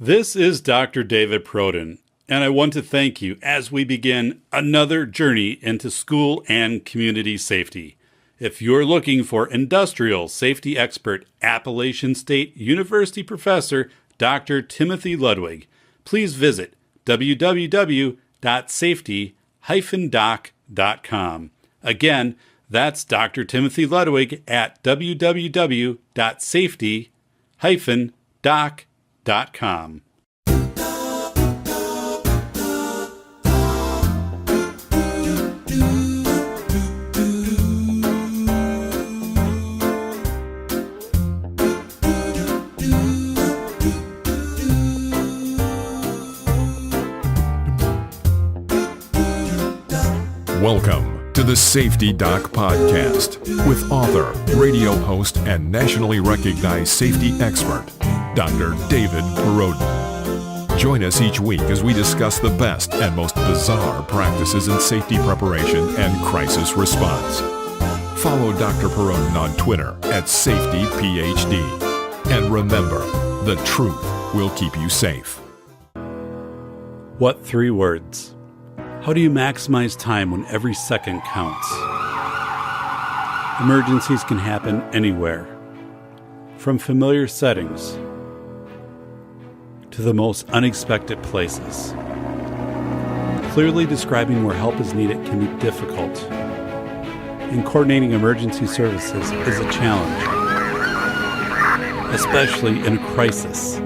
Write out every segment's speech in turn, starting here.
This is Dr. David Proden, and I want to thank you as we begin another journey into school and community safety. If you're looking for industrial safety expert, Appalachian State University professor Dr. Timothy Ludwig, please visit www.safety-doc.com. Again, that's Dr. Timothy Ludwig at www.safety-doc.com. Welcome to the Safety Doc Podcast with author, radio host, and nationally recognized safety expert, Dr. David Proden. Join us each week as we discuss the best and most bizarre practices in safety preparation and crisis response. Follow Dr. Proden on Twitter at SafetyPhD. And remember, the truth will keep you safe. What three words? How do you maximize time when every second counts? Emergencies can happen anywhere, from familiar settings to the most unexpected places. Clearly describing where help is needed can be difficult, and coordinating emergency services is a challenge, especially in a crisis.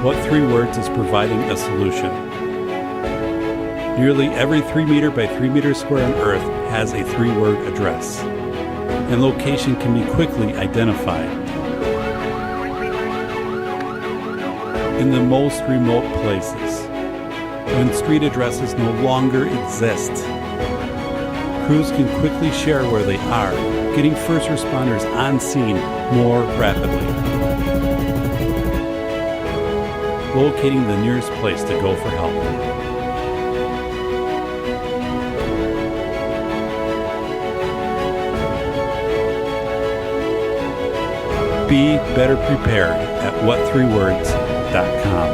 What three words is providing a solution? Nearly every 3 meter by 3 meter square on Earth has a three-word address, and location can be quickly identified. In the most remote places, when street addresses no longer exist, crews can quickly share where they are, getting first responders on scene more rapidly. Locating the nearest place to go for help. Be better prepared at what3words.com.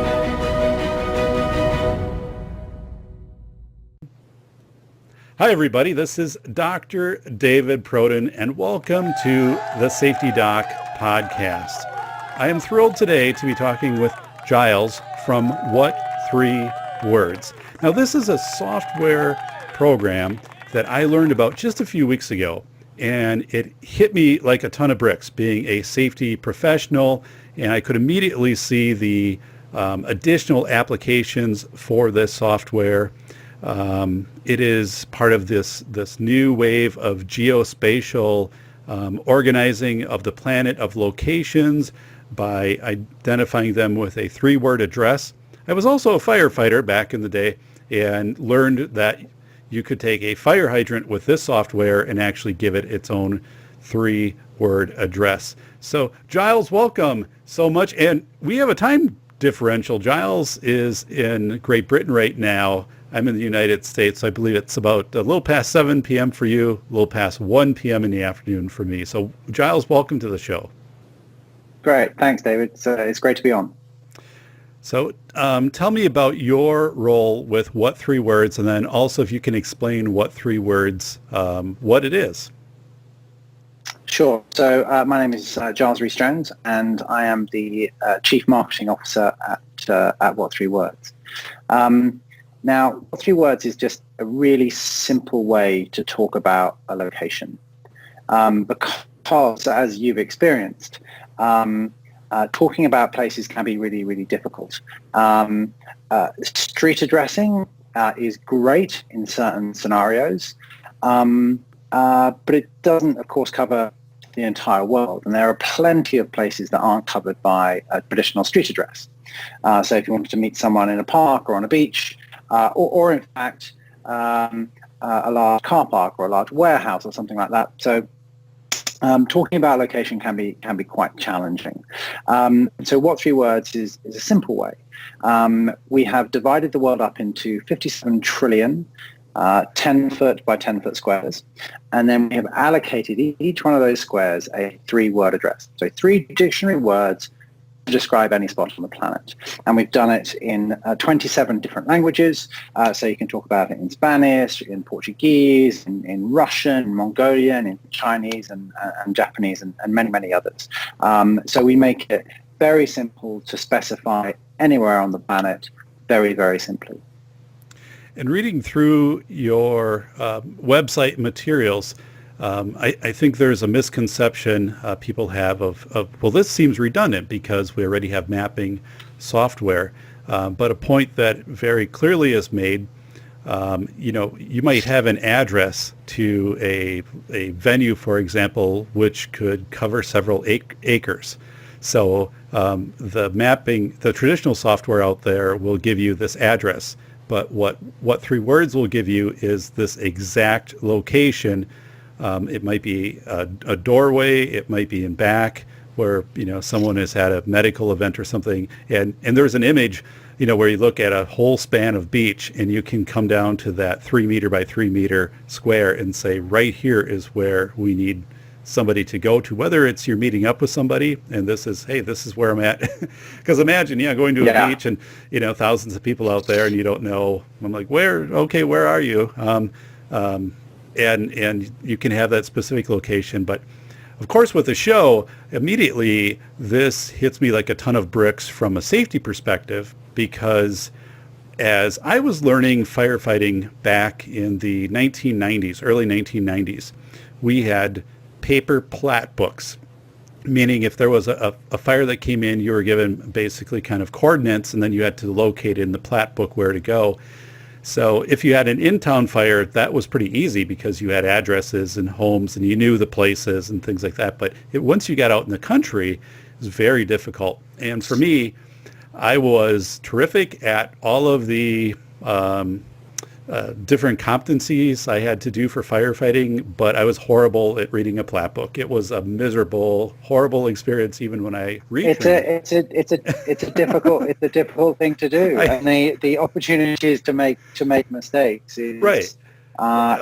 Hi everybody, this is Dr. David Proden and welcome to the Safety Doc Podcast. I am thrilled today to be talking with Giles from What Three Words. Now, this is a software program that I learned about just a few weeks ago, and it hit me like a ton of bricks being a safety professional, and I could immediately see the additional applications for this software. It is part of this new wave of geospatial organizing of the planet, of locations, by identifying them with a three-word address. I was also a firefighter back in the day and learned that you could take a fire hydrant with this software and actually give it its own three-word address. So Giles, welcome so much. And we have a time differential. Giles is in Great Britain right now. I'm in the United States. I believe it's about a little past 7 p.m. for you, a little past 1 p.m. in the afternoon for me. So Giles, welcome to the show. Great. Thanks, David. It's great to be on. So tell me about your role with What Three Words, and then also if you can explain What Three Words, what it is. Sure. So my name is Giles Rhys, and I am the Chief Marketing Officer at What Three Words. Now, What Three Words is just a really simple way to talk about a location. Because, as you've experienced, talking about places can be really, really difficult. Street addressing is great in certain scenarios, but it doesn't, of course, cover the entire world. And there are plenty of places that aren't covered by a traditional street address. So if you wanted to meet someone in a park or on a beach, or in fact, a large car park or a large warehouse or something like that. So talking about location can be quite challenging. So What Three Words is a simple way. We have divided the world up into 57 trillion 10-foot by 10-foot squares, and then we have allocated each one of those squares a three-word address. So 3 dictionary words describe any spot on the planet. And we've done it in 27 different languages. So you can talk about it in Spanish, in Portuguese, in Russian, Mongolian, in Chinese, and Japanese, and many, many others. So we make it very simple to specify anywhere on the planet very, very simply. And reading through your website materials, I think there's a misconception people have of, well, this seems redundant because we already have mapping software. But a point that very clearly is made, you might have an address to a venue, for example, which could cover several acres. So the traditional software out there will give you this address. But what 3 words will give you is this exact location. It might be a doorway. It might be in back where, someone has had a medical event or something. And there's an image, where you look at a whole span of beach and you can come down to that 3 meter by 3 meter square and say, right here is where we need somebody to go to, whether it's you're meeting up with somebody and this is where I'm at. Because imagine, going to a beach and, thousands of people out there and you don't know. I'm like, where are you? And you can have that specific location. But of course, with the show, immediately this hits me like a ton of bricks from a safety perspective, because as I was learning firefighting back in the 1990s, early 1990s, we had paper plat books, meaning if there was a fire that came in, you were given basically kind of coordinates, and then you had to locate in the plat book where to go. So if you had an in-town fire, that was pretty easy because you had addresses and homes and you knew the places and things like that. But once you got out in the country, it was very difficult. And for me, I was terrific at all of the different competencies I had to do for firefighting, but I was horrible at reading a plat book. It was a miserable, horrible experience even when I read. It's a difficult thing to do, and the opportunities to make mistakes is right.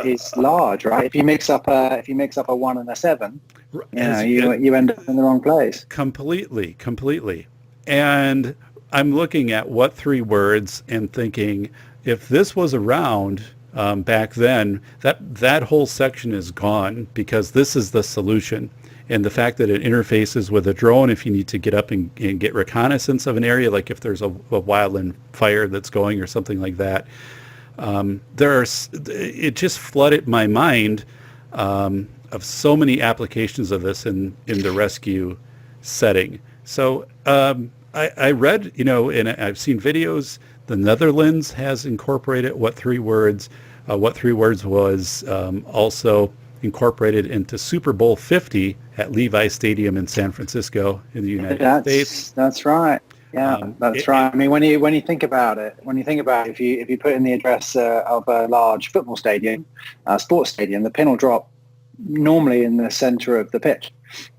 Is large, right? If you mix up a 1 and a 7, you end up in the wrong place. Completely. And I'm looking at what 3 words and thinking, if this was around back then, that whole section is gone, because this is the solution. And the fact that it interfaces with a drone, if you need to get up and get reconnaissance of an area, like if there's a wildland fire that's going or something like that, it just flooded my mind of so many applications of this in the rescue setting. So I read, and I've seen videos. The Netherlands has incorporated what 3 words. What 3 words was also incorporated into Super Bowl 50 at Levi Stadium in San Francisco in the United States. That's right. Yeah, that's right. I mean, when you think about it, if you put in the address of a large football stadium, sports stadium, the pin will drop normally in the center of the pitch,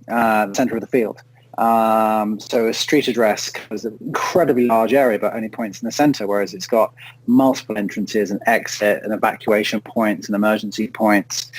the center of the field. So a street address covers an incredibly large area, but only points in the center, whereas it's got multiple entrances and exit and evacuation points and emergency points,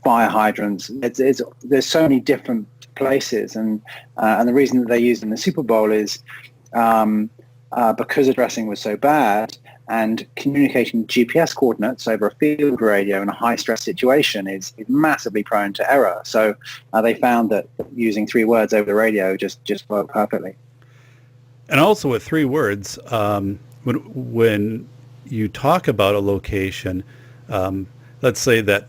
fire hydrants. There's so many different places, and the reason that they used in the Super Bowl is because addressing was so bad, and communicating GPS coordinates over a field radio in a high-stress situation is massively prone to error. So they found that using 3 words over the radio just worked perfectly. And also with 3 words, when you talk about a location, let's say that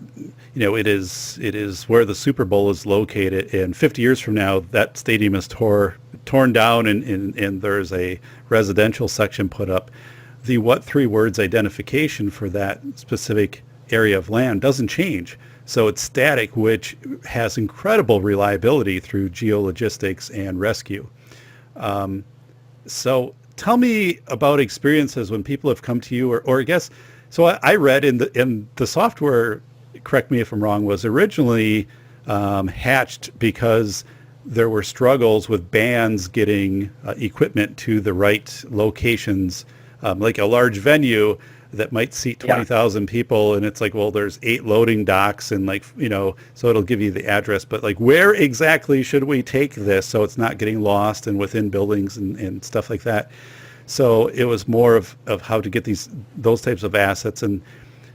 it is where the Super Bowl is located, and 50 years from now that stadium is torn down and there's a residential section put up. The what 3 words identification for that specific area of land doesn't change. So it's static, which has incredible reliability through geologistics and rescue. So tell me about experiences when people have come to you, or I guess, so I read in the software, correct me if I'm wrong, was originally hatched because there were struggles with bands getting equipment to the right locations like a large venue that might seat 20,000 people, and it's like, well, there's 8 loading docks, and like, so it'll give you the address, but like, where exactly should we take this so it's not getting lost and within buildings and stuff like that. So it was more of how to get those types of assets. And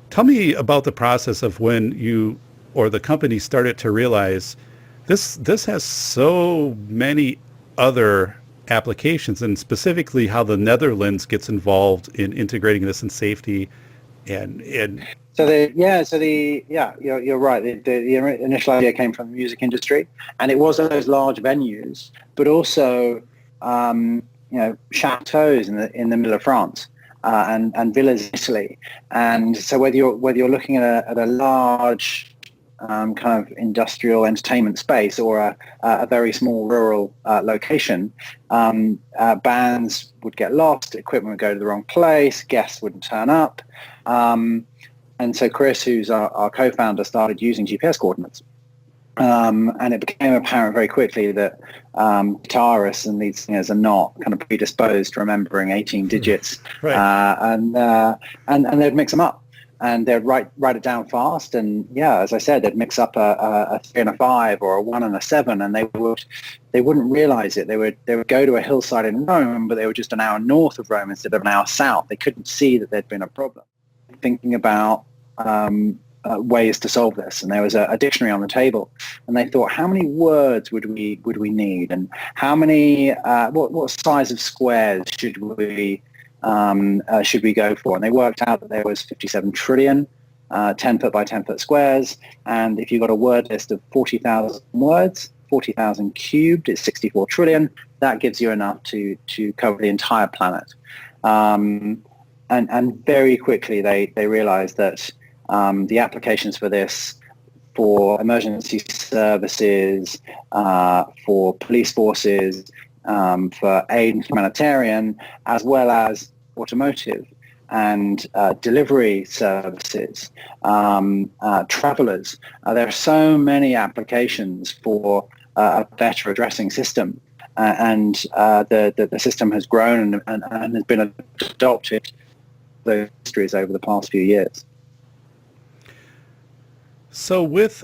tell me about the process of when you or the company started to realize this has so many other applications, and specifically how the Netherlands gets involved in integrating this in safety. And you're right. The initial idea came from the music industry, and it was those large venues, but also chateaus in the middle of France, and villas in Italy. And so whether you're looking at a large kind of industrial entertainment space or a very small rural location, bands would get lost, equipment would go to the wrong place, guests wouldn't turn up. And so Chris, who's our co-founder, started using GPS coordinates. And it became apparent very quickly that guitarists and lead singers are not kind of predisposed to remembering 18 digits, right. And they'd mix them up. And they'd write it down fast, and as I said, they'd mix up a 3 and a 5 or a 1 and a 7, and they wouldn't realize it. They would go to a hillside in Rome, but they were just an hour north of Rome instead of an hour south. They couldn't see that there'd been a problem. Thinking about ways to solve this, and there was a dictionary on the table, and they thought, how many words would we need, and how many what size of squares should we go for? And they worked out that there was 57 trillion 10 foot by 10 foot squares, and if you got a word list of 40,000 words, 40,000 cubed is 64 trillion. That gives you enough to cover the entire planet. And very quickly they realized that the applications for this, for emergency services, for police forces, for aid and humanitarian, as well as automotive and delivery services, travelers. There are so many applications for a better addressing system, and the system has grown and has been adopted those industries over the past few years. So with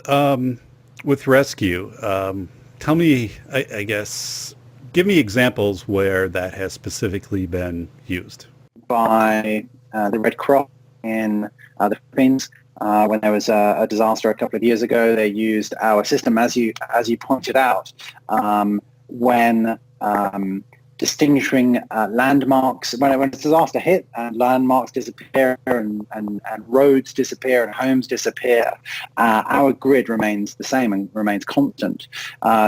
rescue, tell me, I guess, give me examples where that has specifically been used. By the Red Cross in the Philippines. When there was a disaster a couple of years ago, they used our system, as you pointed out, when distinguishing landmarks. When a disaster hit and landmarks disappear and roads disappear and homes disappear, our grid remains the same and remains constant.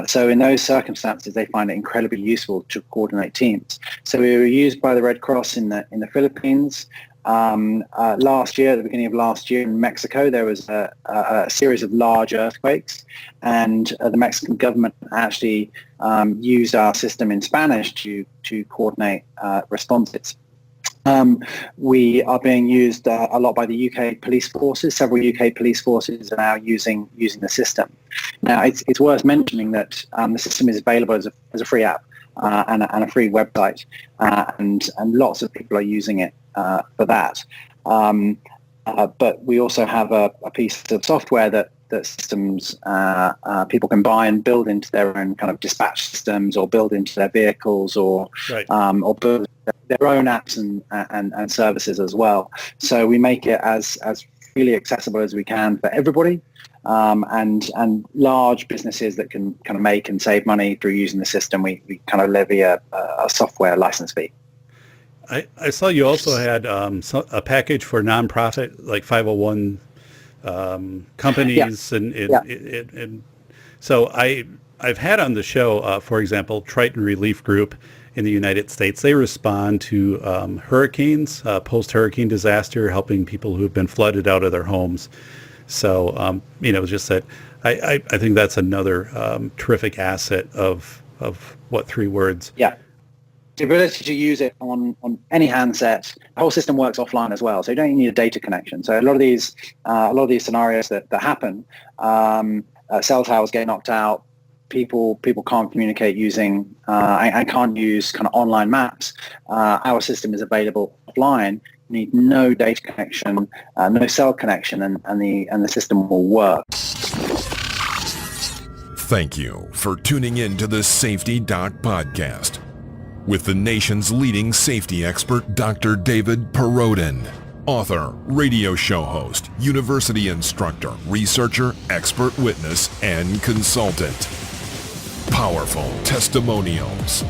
So in those circumstances, they find it incredibly useful to coordinate teams. So we were used by the Red Cross in the Philippines. Last year, at the beginning of last year in Mexico, there was a series of large earthquakes, and the Mexican government actually used our system in Spanish to coordinate responses. We are being used a lot by the UK police forces. Several UK police forces are now using the system. Now, it's worth mentioning that the system is available as a free app and a free website, and lots of people are using it for that. But we also have a piece of software that systems people can buy and build into their own kind of dispatch systems, or build into their vehicles, or build their own apps and services as well. So we make it as freely accessible as we can for everybody, and large businesses that can kind of make and save money through using the system. We kind of levy a software license fee. I saw you also had a package for nonprofit, like 501 companies, and so I've had on the show, for example, Triton Relief Group in the United States. They respond to hurricanes, post-hurricane disaster, helping people who have been flooded out of their homes. So just that I think that's another terrific asset of what, 3 words. Yeah. The ability to use it on any handset. The whole system works offline as well, so you don't need a data connection. So a lot of these scenarios that happen, cell towers get knocked out, people can't communicate using and can't use kind of online maps. Our system is available offline, you need no data connection, no cell connection, and the system will work. Thank you for tuning in to the Safety Doc Podcast with the nation's leading safety expert, Dr. David Perrodin, author, radio show host, university instructor, researcher, expert witness, and consultant. Powerful testimonials.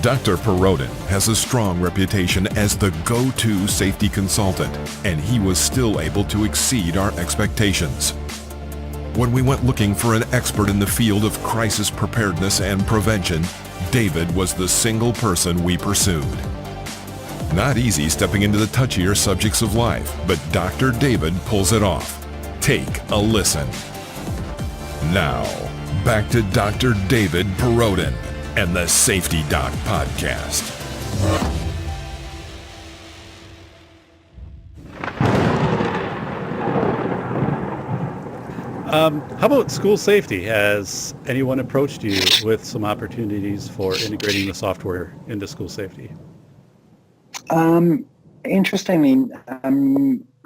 Dr. Perrodin has a strong reputation as the go-to safety consultant, and he was still able to exceed our expectations. When we went looking for an expert in the field of crisis preparedness and prevention, David was the single person we pursued. Not easy stepping into the touchier subjects of life, but Dr. David pulls it off. Take a listen. Now, back to Dr. David Perrodin and the Safety Doc Podcast. How about school safety? Has anyone approached you with some opportunities for integrating the software into school safety? Interestingly,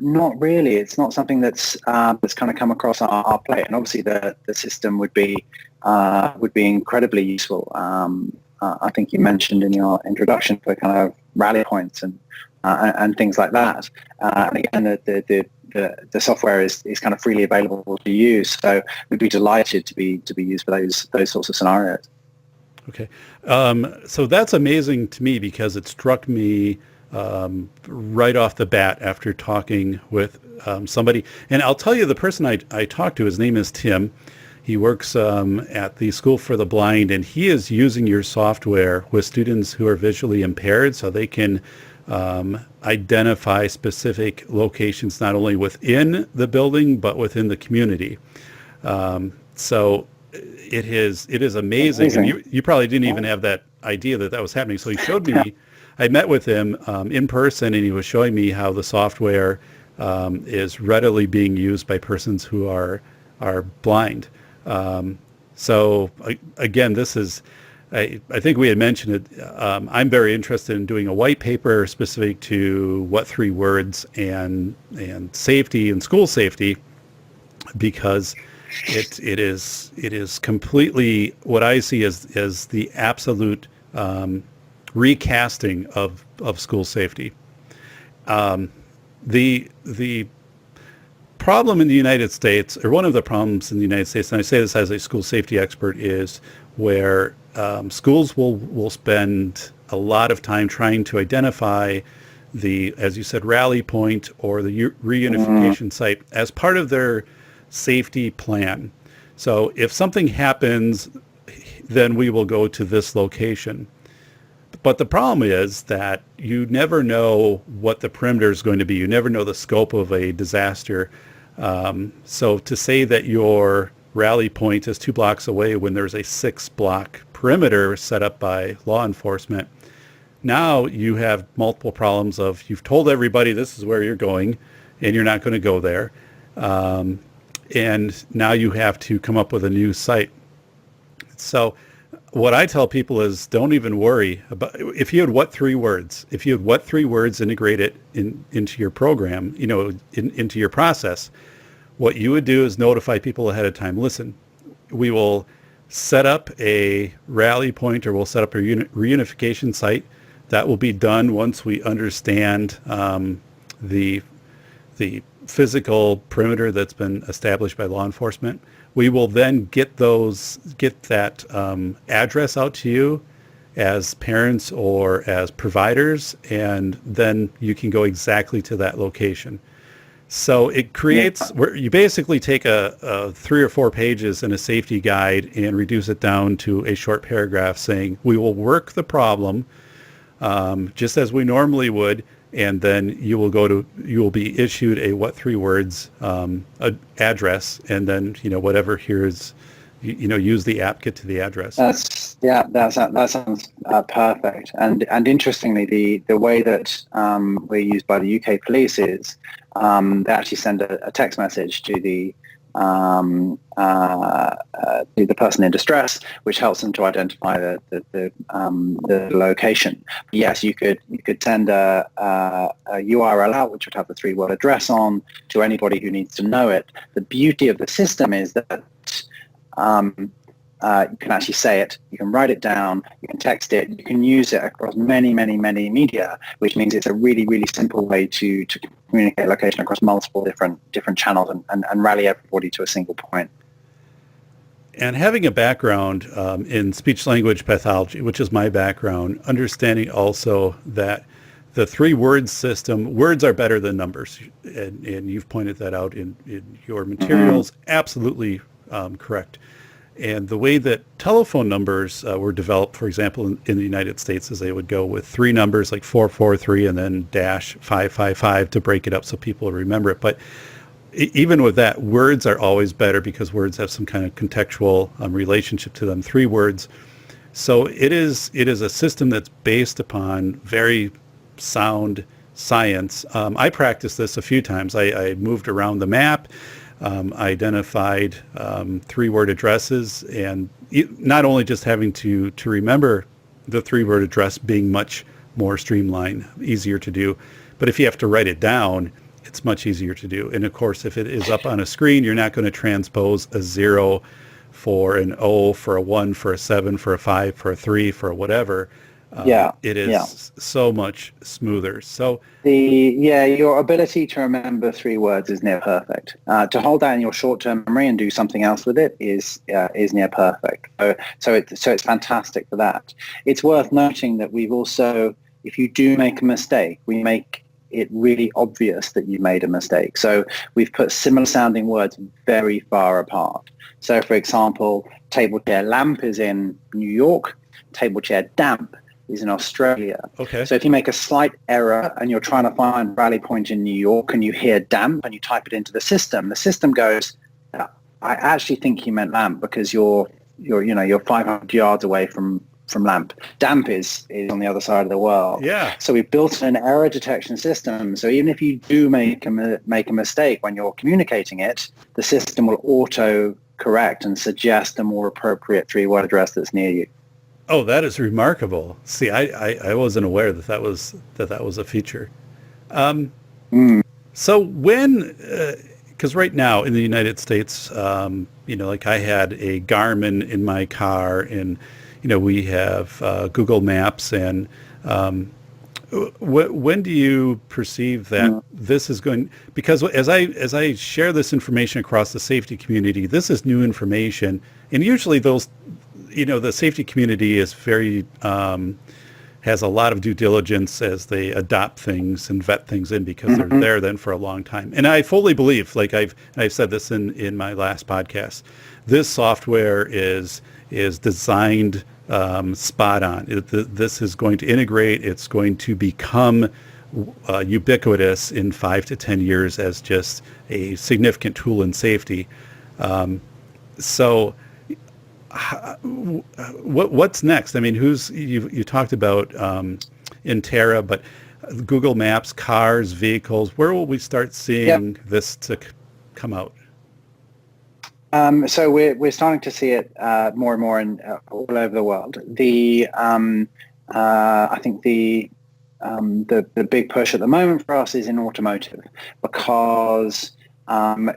not really. It's not something that's kind of come across our plate, and obviously the system would be incredibly useful. I think you mentioned in your introduction for kind of rally points and things like that. And again, the software is kind of freely available to use, so we'd be delighted to be used for those sorts of scenarios. Okay, so that's amazing to me because it struck me right off the bat after talking with somebody. And I'll tell you, the person I talked to, his name is Tim. He works at the School for the Blind, and he is using your software with students who are visually impaired so they can identify specific locations not only within the building but within the community. So it is amazing. And you probably didn't even have that idea that was happening. So he showed me. I met with him in person, and he was showing me how the software is readily being used by persons who are blind. So again, this is, I think we had mentioned it. I'm very interested in doing a white paper specific to what 3 words and safety and school safety, because it is completely what I see as the absolute recasting of school safety. The problem in the United States, or one of the problems in the United States, and I say this as a school safety expert, is where schools will spend a lot of time trying to identify the, as you said, rally point or the reunification site as part of their safety plan. So if something happens, then we will go to this location. But the problem is that you never know what the perimeter is going to be. You never know the scope of a disaster. So to say that your rally point is 2 blocks away when there's a 6-block perimeter set up by law enforcement, now you have multiple problems of you've told everybody this is where you're going and you're not going to go there. And now you have to come up with a new site. So what I tell people is don't even worry about if you had what 3 words integrated into your program, into your process. What you would do is notify people ahead of time. Listen, we will set up a rally point or we'll set up a reunification site. That will be done once we understand the physical perimeter that's been established by law enforcement. We will then get that address out to you as parents or as providers, and then you can go exactly to that location. So it creates where you basically take a 3 or 4 pages in a safety guide and reduce it down to a short paragraph saying we will work the problem just as we normally would. And then you will be issued a what 3 words address, and then whatever here is, use the app, get to the address. That sounds perfect. And interestingly, the way that we're used by the UK police is they actually send a text message to the the person in distress, which helps them to identify the location. But yes, you could send a URL out, which would have the 3-word address on, to anybody who needs to know it. The beauty of the system is that you can actually say it, you can write it down, you can text it, you can use it across many media, which means it's a really, really simple way to communicate location across multiple different channels and rally everybody to a single point. And having a background in speech-language pathology, which is my background, understanding also that the 3-word system, words are better than numbers, and you've pointed that out in your materials, absolutely correct. And the way that telephone numbers were developed, for example, in the United States, is they would go with 3 numbers like 443 and then dash 555 to break it up so people remember it. But even with that, words are always better because words have some kind of contextual relationship to them. 3 words. So it is a system that's based upon very sound science. I practiced this a few times. I moved around the map. Identified 3-word addresses, and not only just having to remember the 3-word address being much more streamlined, easier to do, but if you have to write it down, it's much easier to do. And of course, if it is up on a screen, you're not going to transpose a 0 for an O, for a 1, for a 7, for a 5, for a 3, for whatever. It is so much smoother. So your ability to remember 3 words is near perfect. To hold that in your short-term memory and do something else with it is near perfect. So it's fantastic for that. It's worth noting that we've also, if you do make a mistake, we make it really obvious that you made a mistake. So we've put similar sounding words very far apart. So for example, table chair lamp is in New York, table chair damp is in Australia. Okay. So if you make a slight error and you're trying to find rally point in New York and you hear damp and you type it into the system goes, I actually think you meant lamp because you're 500 yards away from lamp. Damp is on the other side of the world. Yeah. So we've built an error detection system. So even if you do make a mistake when you're communicating it, the system will auto correct and suggest a more appropriate 3-word address that's near you. Oh, that is remarkable. See, I wasn't aware that was a feature. So when, because right now in the United States, like I had a Garmin in my car, and we have Google Maps, and when do you perceive that this is going? Because as I share this information across the safety community, this is new information, and usually those. The safety community is very, has a lot of due diligence as they adopt things and vet things in because they're there then for a long time. And I fully believe, like I've said this in my last podcast, this software is designed spot on. This is going to integrate. It's going to become ubiquitous in 5 to 10 years as just a significant tool in safety. So what's next? I mean, you talked about Intera, but Google Maps, cars, vehicles. Where will we start seeing this to come out? So we're starting to see it more and more in all over the world. I think the big push at the moment for us is in automotive, because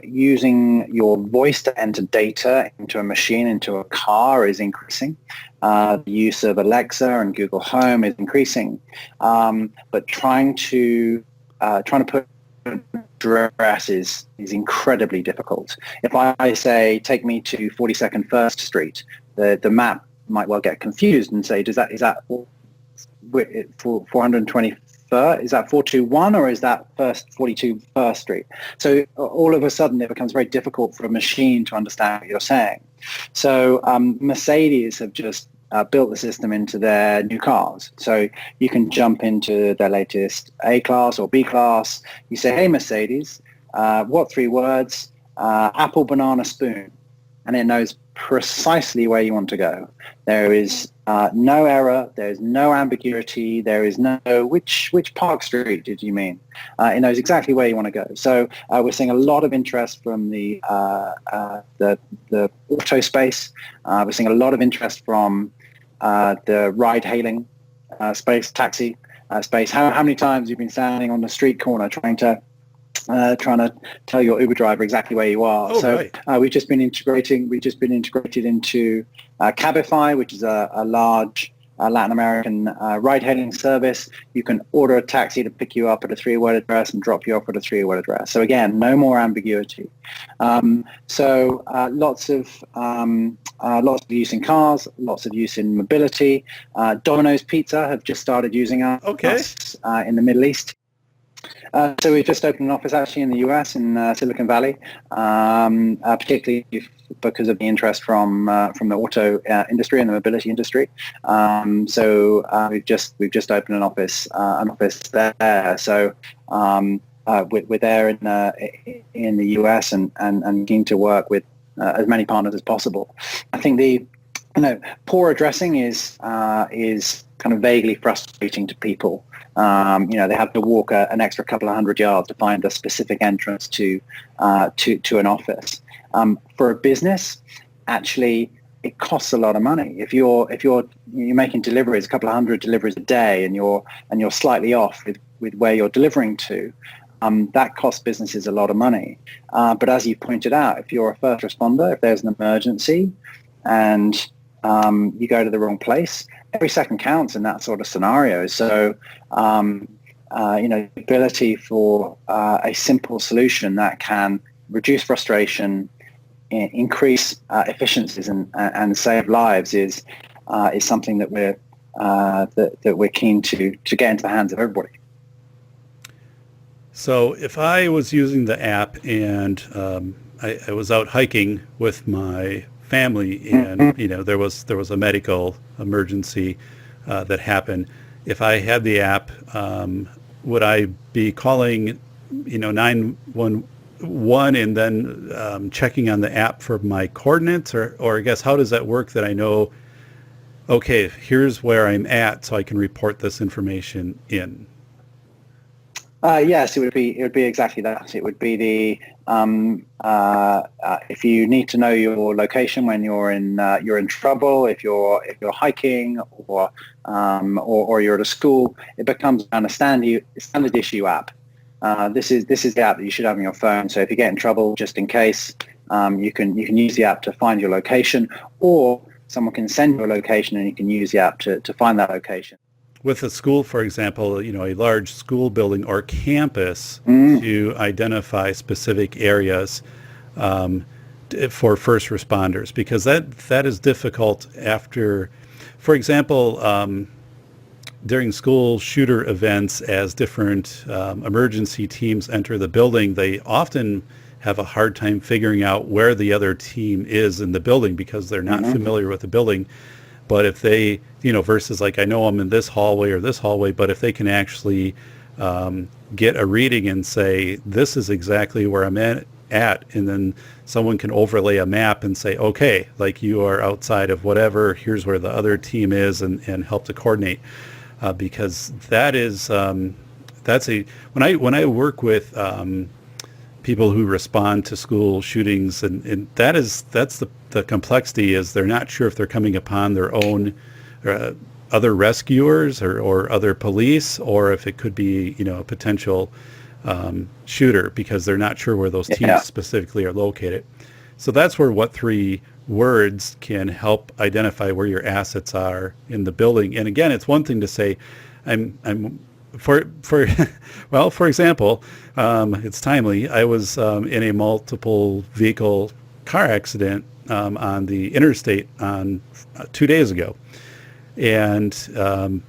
using your voice to enter data into a machine, into a car, is increasing. The use of Alexa and Google Home is increasing. But trying to put address is incredibly difficult. If I say, take me to 42nd First Street, the map might well get confused and say, is that 420? Is that 421 or is that 42 First Street? So all of a sudden it becomes very difficult for a machine to understand what you're saying. So Mercedes have just built the system into their new cars. So you can jump into their latest A-Class or B-Class. You say, hey, Mercedes, what 3 words? Apple, banana, spoon. And it knows precisely where you want to go. There is no error. There's no ambiguity. There is no which Park Street did you mean? It knows exactly where you want to go. So we're seeing a lot of interest from the auto space. We're seeing a lot of interest from the ride-hailing space, taxi space. How many times you've been standing on the street corner trying to tell your Uber driver exactly where you are? Right. We've just been integrated into Cabify, which is a large Latin American ride-hailing service. You can order a taxi to pick you up at a 3-word address and drop you off at a 3-word address. So again, no more ambiguity. Lots of use in cars, lots of use in mobility. Domino's Pizza have just started using us in the Middle East. So we've just opened an office actually in the US in Silicon Valley, particularly because of the interest from the auto industry and the mobility industry. We've just opened an office there. So we're there in the US and keen to work with as many partners as possible. I think the poor addressing is kind of vaguely frustrating to people. They have to walk an extra couple of 100 yards to find a specific entrance to an office. For a business, actually, it costs a lot of money. If you're making deliveries, a couple of 100 deliveries a day, and you're slightly off with where you're delivering to, that costs businesses a lot of money. But as you pointed out, if you're a first responder, if there's an emergency, and you go to the wrong place, every second counts in that sort of scenario. So, the ability for a simple solution that can reduce frustration, increase efficiencies, and save lives is something that we're keen to get into the hands of everybody. So if I was using the app and I was out hiking with my family, and there was a medical emergency that happened, if I had the app, would I be calling 911 and then checking on the app for my coordinates, or I guess how does that work, that I know, okay, here's where I'm at, so I can report this information in? Yes, it would be exactly that. It would be the if you need to know your location when you're in trouble, if you're hiking or you're at a school, it becomes a standard issue app. This is the app that you should have on your phone. So if you get in trouble, just in case, you can use the app to find your location, or someone can send you a location and you can use the app to find that location. With a school, for example, a large school building or campus, to identify specific areas for first responders, because that is difficult after, for example, during school shooter events, as different emergency teams enter the building, they often have a hard time figuring out where the other team is in the building because they're not familiar with the building. But if they, versus like, I know I'm in this hallway or this hallway, but if they can actually get a reading and say, this is exactly where I'm at, and then someone can overlay a map and say, okay, like you are outside of whatever, here's where the other team is, and help to coordinate. Because that is, when I work with people who respond to school shootings, and that's the complexity, is they're not sure if they're coming upon their own other rescuers or other police, or if it could be a potential shooter, because they're not sure where those teams specifically are located. So that's where what 3 words can help identify where your assets are in the building. And again, it's one thing to say, for example, it's timely. I was in a multiple vehicle car accident on the interstate on 2 days ago, and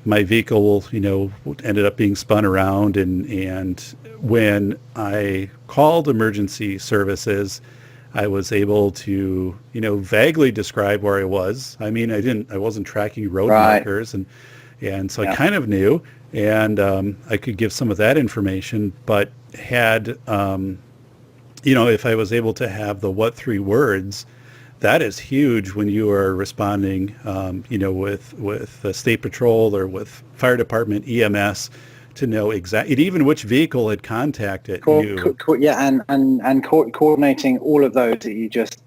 my vehicle, ended up being spun around, and when I called emergency services, I was able to, vaguely describe where I was. I mean, I wasn't tracking road markers, and so I kind of knew, and I could give some of that information, but had, if I was able to have the what 3 words, that is huge when you are responding, with the state patrol or with fire department, EMS, to know exactly, even which vehicle had contacted you. Coordinating all of those that you just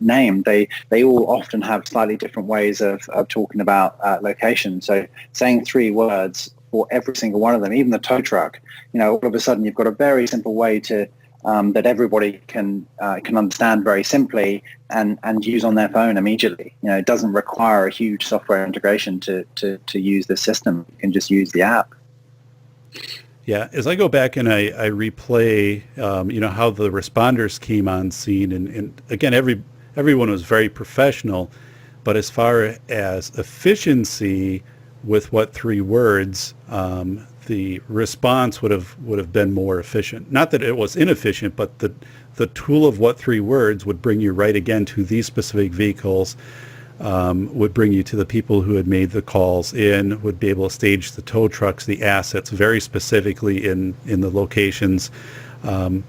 named. They all often have slightly different ways of talking about location. So saying 3 words for every single one of them, even the tow truck, all of a sudden you've got a very simple way to that everybody can understand very simply and use on their phone immediately. It doesn't require a huge software integration to use the system. You can just use the app. Yeah, as I go back and I replay, how the responders came on scene, and again, everyone was very professional, but as far as efficiency with what 3 words, the response would have been more efficient. Not that it was inefficient, but the tool of what 3 words would bring you right again to these specific vehicles, would bring you to the people who had made the calls in, would be able to stage the tow trucks, the assets very specifically in the locations. And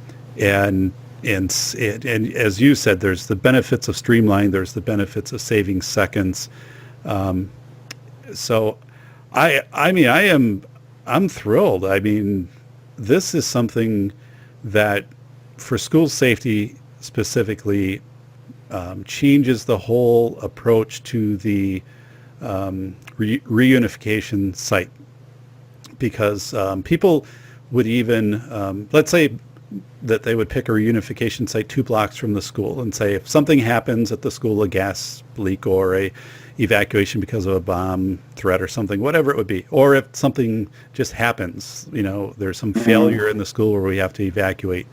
as you said, there's the benefits of streamlining, there's the benefits of saving seconds. So I'm thrilled. I mean, this is something that for school safety specifically, changes the whole approach to the reunification site, because people would even, let's say that they would pick a reunification site 2 blocks from the school and say, if something happens at the school, a gas leak or a evacuation because of a bomb threat or something, whatever it would be, or if something just happens, there's some failure in the school where we have to evacuate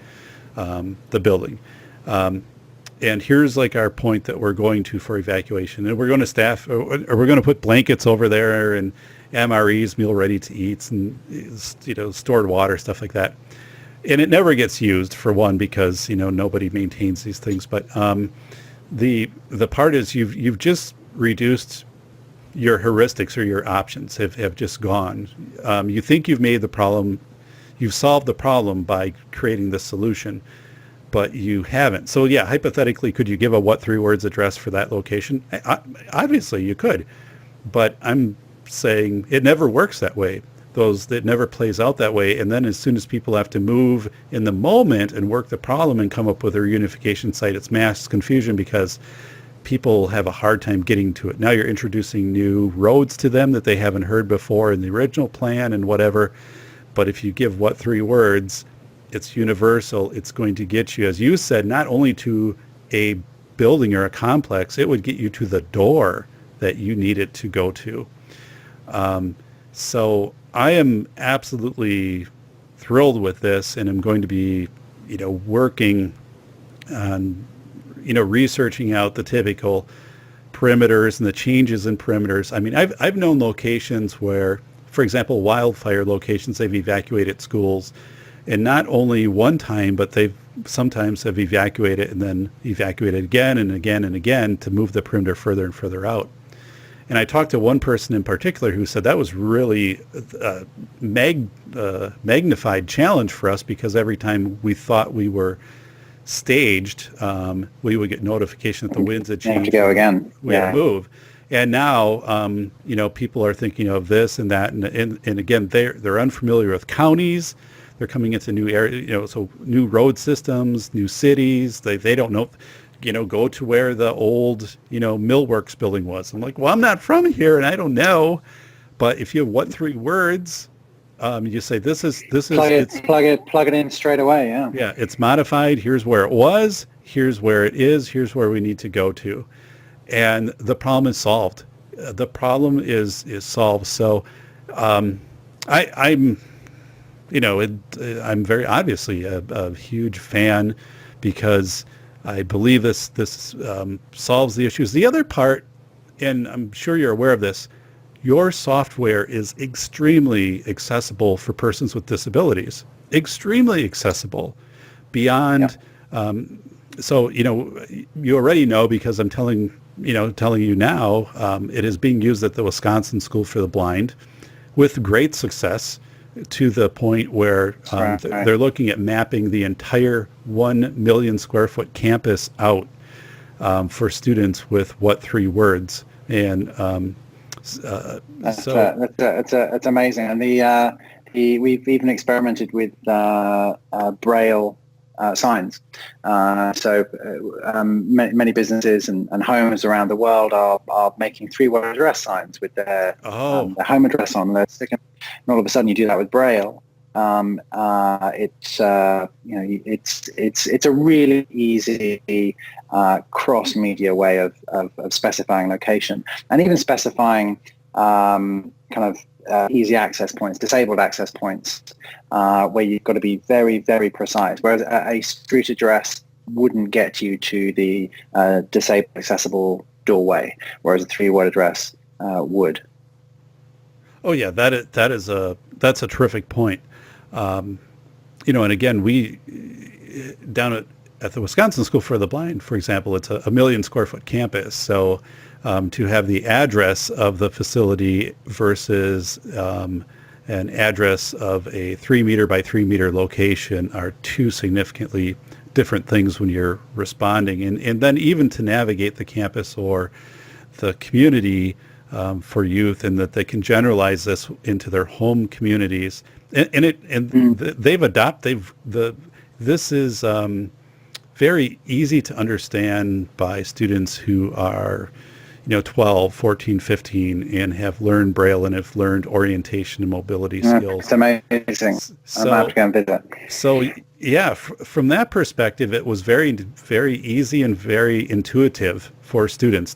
the building. And here's like our point that we're going to for evacuation, and we're going to staff, or we're going to put blankets over there and MREs, meal ready to eats, and stored water, stuff like that. And it never gets used, for one, because nobody maintains these things. But the part is you've just reduced your heuristics, or your options have just gone. You think you've made the problem, you've solved the problem by creating the solution, but you haven't. So yeah, hypothetically, could you give a what 3 words address for that location? Obviously you could, but I'm saying it never works that way. It never plays out that way. And then as soon as people have to move in the moment and work the problem and come up with a reunification site, it's mass confusion because people have a hard time getting to it. Now you're introducing new roads to them that they haven't heard before in the original plan and whatever. But if you give what 3 words, it's universal. It's going to get you, as you said, not only to a building or a complex, it would get you to the door that you need it to go to. So I am absolutely thrilled with this, and I'm going to be, working on, researching out the typical perimeters and the changes in perimeters. I mean, I've known locations where, for example, wildfire locations, they've evacuated schools, and not only one time, but they've sometimes have evacuated and then evacuated again and again and again to move the perimeter further and further out. And I talked to one person in particular who said that was really a magnified challenge for us, because every time we thought we were staged, we would get notification that the winds had changed. We have to go again. We had to move. And now, people are thinking of this and that. And again, they're unfamiliar with counties. They're coming into new areas, so new road systems, new cities. They don't know. Go to where the old, Millworks building was. I'm like, well, I'm not from here and I don't know. But if you have what 3 words, you say this is plug it in straight away. Yeah. Yeah. It's modified. Here's where it was. Here's where it is. Here's where we need to go to. And the problem is solved. The problem is solved. So, I'm very obviously a huge fan, because I believe this solves the issues. The other part, and I'm sure you're aware of this, your software is extremely accessible for persons with disabilities. Extremely accessible, beyond. Yeah. So you already know, because I'm telling you now. It is being used at the Wisconsin School for the Blind with great success. to the point where Right. they're looking at mapping the entire 1 million square foot campus out for students with what three words. And That's amazing. And we've even experimented with Braille signs. Many businesses and homes around the world are making three-word address signs with their home address on. They're sticking, and all of a sudden you do that with Braille. It's a really easy cross-media way of specifying location, and even specifying easy access points, disabled access points, where you've got to be very, very precise. Whereas a street address wouldn't get you to the disabled accessible doorway, whereas a three-word address would. Oh yeah, that's a terrific point. And again, we down at the Wisconsin School for the Blind, for example, it's a 1 million square foot campus. So to have the address of the facility versus an address of a 3 meter by 3 meter location are two significantly different things when you're responding. And then even to navigate the campus or the community for youth, and that they can generalize this into their home communities. This is very easy to understand by students who are 12, 14, 15 and have learned Braille and have learned orientation and mobility skills. It's amazing. I'm happy to go and visit. So yeah, from that perspective, it was very, very easy and very intuitive for students.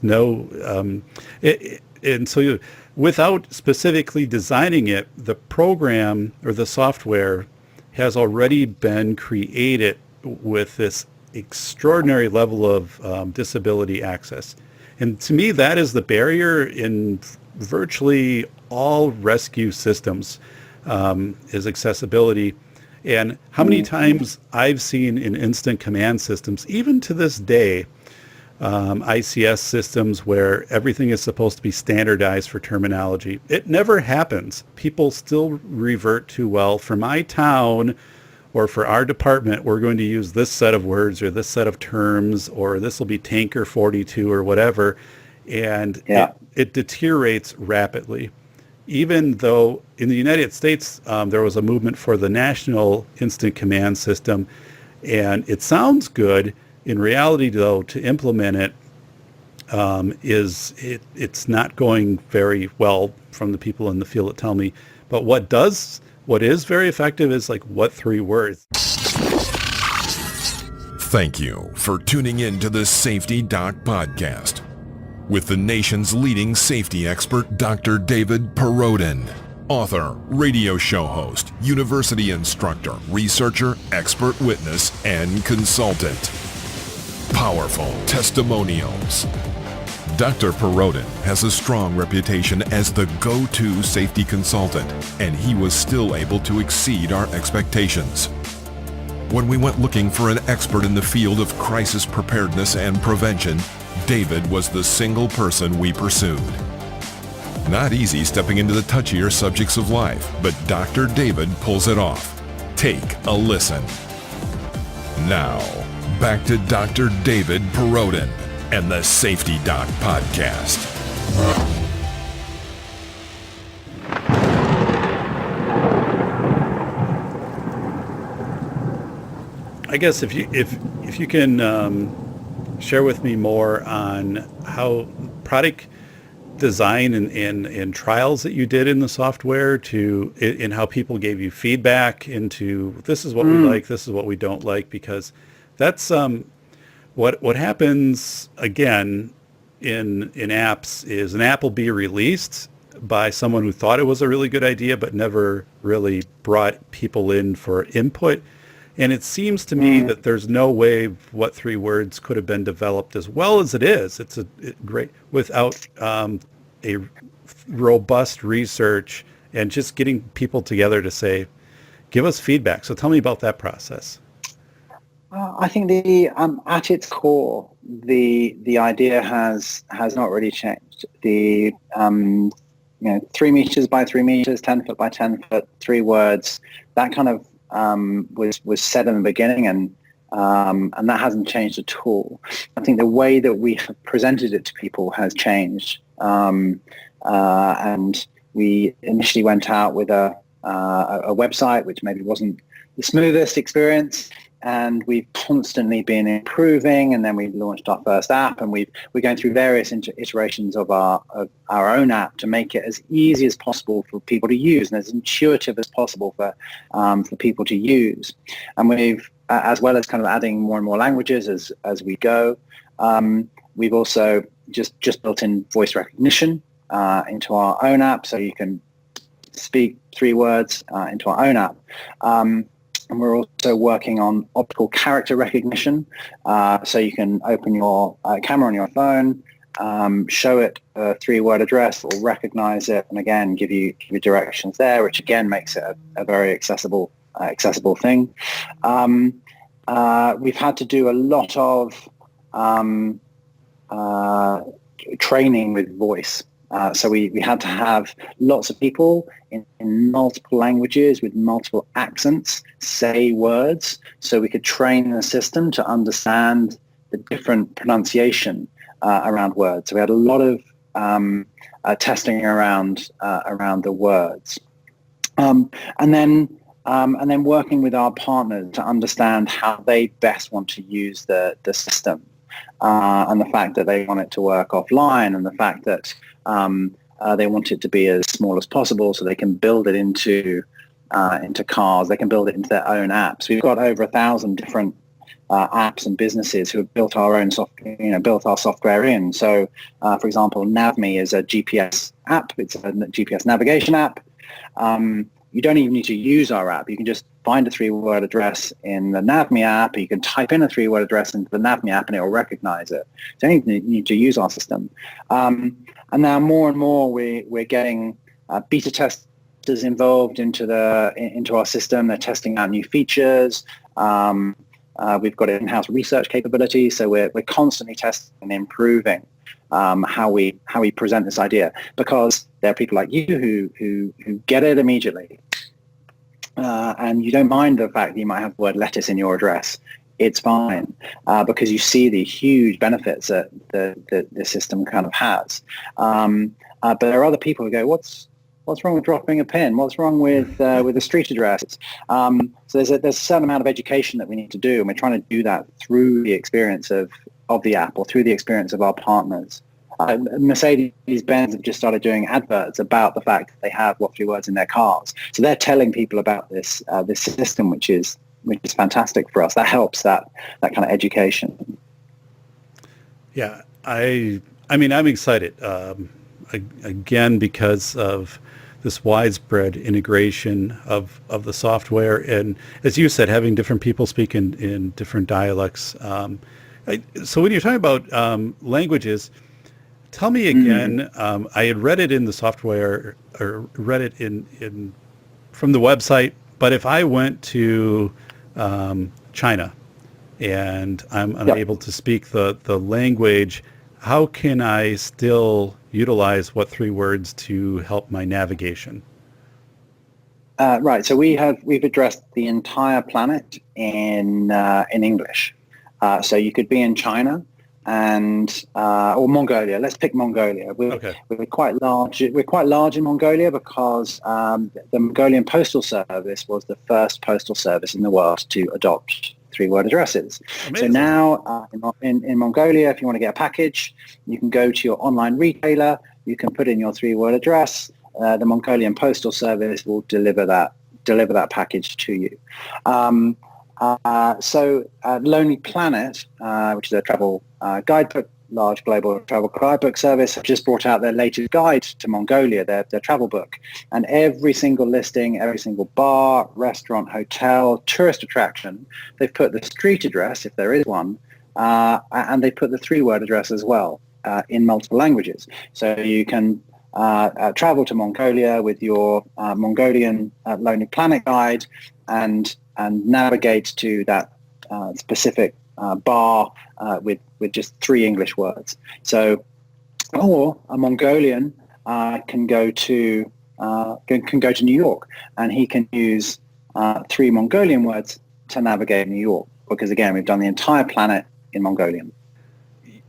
Without specifically designing it, the program or the software has already been created with this extraordinary level of disability access. And to me, that is the barrier in virtually all rescue systems, is accessibility. And how many times I've seen in instant command systems, even to this day, ICS systems where everything is supposed to be standardized for terminology. It never happens. People still revert to, well, for my town or for our department, we're going to use this set of words or this set of terms, or this will be tanker 42 or whatever. And it deteriorates rapidly. Even though in the United States, there was a movement for the national instant command system, and it sounds good. In reality, though, to implement it, it's not going very well from the people in the field that tell me. But what is very effective is like, what three words? Thank you for tuning in to the Safety Doc Podcast with the nation's leading safety expert, Dr. David Perodin. Author, radio show host, university instructor, researcher, expert witness, and consultant. Powerful testimonials. Dr. Perodin has a strong reputation as the go-to safety consultant, and he was still able to exceed our expectations. When we went looking for an expert in the field of crisis preparedness and prevention, David was the single person we pursued. Not easy stepping into the touchier subjects of life, but Dr. David pulls it off. Take a listen. Now, back to Dr. David Perodin and the Safety Doc Podcast. I guess if you can share with me more on how product design and trials that you did in the software and how people gave you feedback into, this is what we like, this is what we don't like, because that's what happens again in apps is an app will be released by someone who thought it was a really good idea but never really brought people in for input. And it seems to me that there's no way what three words could have been developed as well as it is. It's great without a robust research and just getting people together to say, give us feedback. So tell me about that process. I think at its core, the idea has not really changed. 3 meters by 3 meters, 10 foot by 10 foot, 3 words. That kind of was said in the beginning, and that hasn't changed at all. I think the way that we have presented it to people has changed, and we initially went out with a website, which maybe wasn't the smoothest experience, and we've constantly been improving. And then we launched our first app, and we're going through various iterations of our own app to make it as easy as possible for people to use and as intuitive as possible for people to use. And we've, as well as kind of adding more and more languages as we go, we've also just built in voice recognition into our own app, so you can speak 3 words into our own app. And we're also working on optical character recognition, so you can open your camera on your phone, show it a 3-word address, or recognize it, and again give you directions there, which again makes it a very accessible thing. We've had to do a lot of training with voice. So we had to have lots of people in multiple languages with multiple accents say words, so we could train the system to understand the different pronunciation around words. So we had a lot of testing around the words, and then working with our partners to understand how they best want to use the system, and the fact that they want it to work offline, and the fact that they want it to be as small as possible, so they can build it into cars. They can build it into their own apps. We've got over 1,000 different apps and businesses who have built our own software, built our software in. So, for example, NavMe is a GPS app. It's a GPS navigation app. You don't even need to use our app. You can just find a 3-word address in the NavMe app. You can type in a 3-word address into the NavMe app, and it will recognize it. So you don't even need to use our system. And now more and more we're getting beta testers involved into our system. They're testing out new features. We've got in-house research capabilities, so we're constantly testing and improving how we present this idea, because there are people like you who get it immediately, and you don't mind the fact that you might have the word lettuce in your address. It's fine, because you see the huge benefits that the system kind of has. But there are other people who go, what's wrong with dropping a pin? What's wrong with a street address? So there's a certain amount of education that we need to do, and we're trying to do that through the experience of the app, or through the experience of our partners. Mercedes-Benz have just started doing adverts about the fact that they have what 3 words in their cars. So they're telling people about this system, which is fantastic for us. That helps that kind of education. Yeah, I mean, I'm excited, again, because of this widespread integration of the software. And as you said, having different people speak in different dialects. So when you're talking about languages, tell me again, I had read it in the software, or read it in from the website, but if I went to China and I'm unable to speak the language, how can I still utilize what 3 words to help my navigation? Right. So we've addressed the entire planet in English. So you could be in China or Mongolia. Let's pick Mongolia. We're quite large. We're quite large in Mongolia because the Mongolian Postal Service was the first postal service in the world to adopt 3-word addresses. Amazing. So now in Mongolia, if you want to get a package, you can go to your online retailer. You can put in your 3-word address. The Mongolian Postal Service will deliver that package to you. So Lonely Planet, which is a travel guidebook, large global travel guidebook service, have just brought out their latest guide to Mongolia, their travel book. And every single listing, every single bar, restaurant, hotel, tourist attraction, they've put the street address, if there is one, and they put the 3-word address as well in multiple languages. So you can travel to Mongolia with your Mongolian Lonely Planet guide and navigate to that specific bar with just 3 English words. So, or a Mongolian can go to New York, and he can use 3 Mongolian words to navigate New York, because again, we've done the entire planet in Mongolian.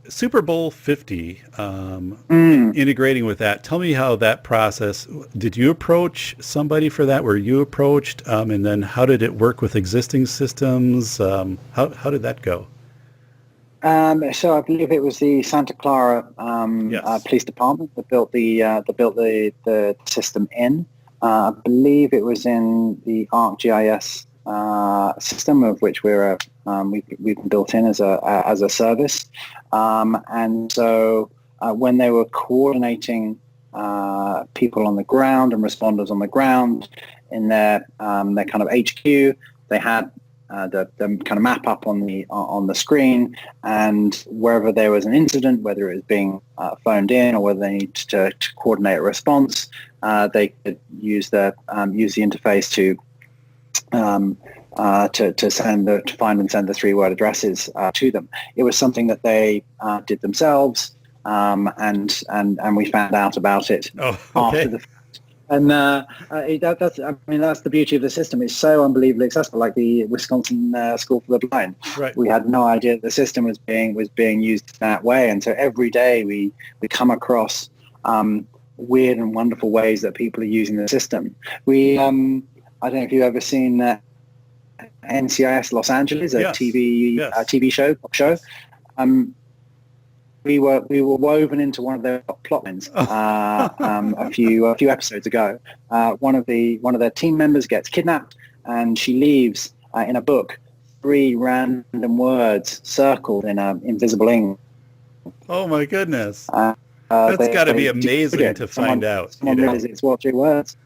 Super Bowl 50, integrating with that. Tell me how that process, did you approach somebody for that? Were you approached? And then how did it work with existing systems? How did that go? So I believe it was the Santa Clara Yes. Police Department that built the system in. I believe it was in the ArcGIS system, of which we've been built in as a service. And so when they were coordinating people on the ground and responders on the ground in their kind of HQ, they had the kind of map up on the screen, and wherever there was an incident, whether it was being phoned in or whether they needed to coordinate a response, they could use the interface to find and send the 3-word addresses to them. It was something that they did themselves, and we found out about it after the fact. And that's the beauty of the system. It's so unbelievably accessible, like the Wisconsin School for the Blind. Right. We had no idea that the system was being used that way, and so every day we come across weird and wonderful ways that people are using the system. We I don't know if you've ever seen NCIS Los Angeles, a Yes. TV show. We were woven into one of their plot lines a few episodes ago. One of their team members gets kidnapped, and she leaves in a book 3 random words circled in invisible ink. Oh my goodness. That's got to be amazing to find out. Someone realizes it's what 3 words.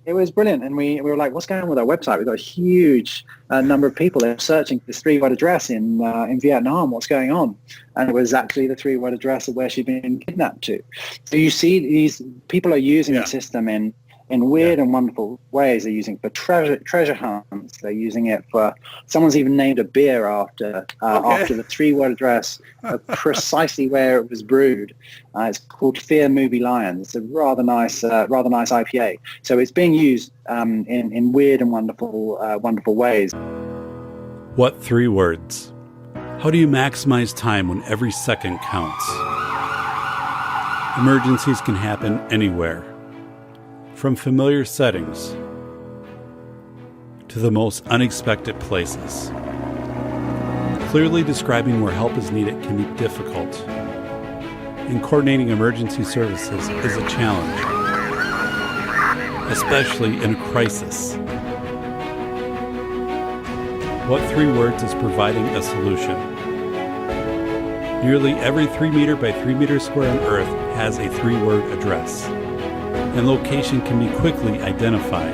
It was brilliant, and we were like, "What's going on with our website? We've got a huge number of people that are searching for this 3-word address in Vietnam. What's going on?" And it was actually the 3-word address of where she'd been kidnapped to. So you see, these people are using the system in weird and wonderful ways. They're using it for treasure hunts. They're using it for, someone's even named a beer after the 3-word address of precisely where it was brewed. It's called Fear Movie Lions. It's a rather nice IPA. So it's being used in weird and wonderful ways. What 3 words? How do you maximize time when every second counts? Emergencies can happen anywhere, from familiar settings to the most unexpected places. Clearly describing where help is needed can be difficult, and coordinating emergency services is a challenge, especially in a crisis. What 3 words is providing a solution? Nearly every 3 meter by 3 meter square on Earth has a 3-word address, and location can be quickly identified.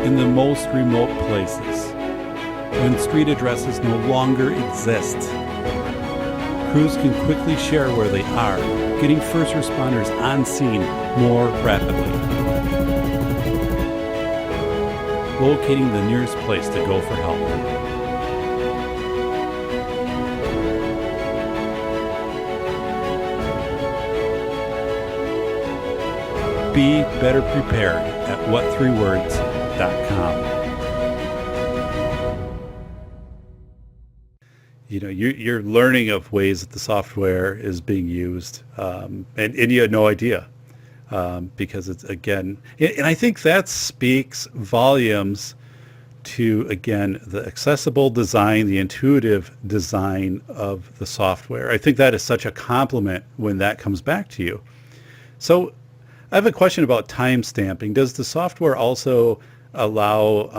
In the most remote places, when street addresses no longer exist, crews can quickly share where they are, getting first responders on scene more rapidly. Locating the nearest place to go for help. Be better prepared at what3words.com. You know, you're learning of ways that the software is being used, and you had no idea, because it's, again, and I think that speaks volumes to, again, the accessible design, the intuitive design of the software. I think that is such a compliment when that comes back to you. So I have a question about time stamping. Does the software also allow,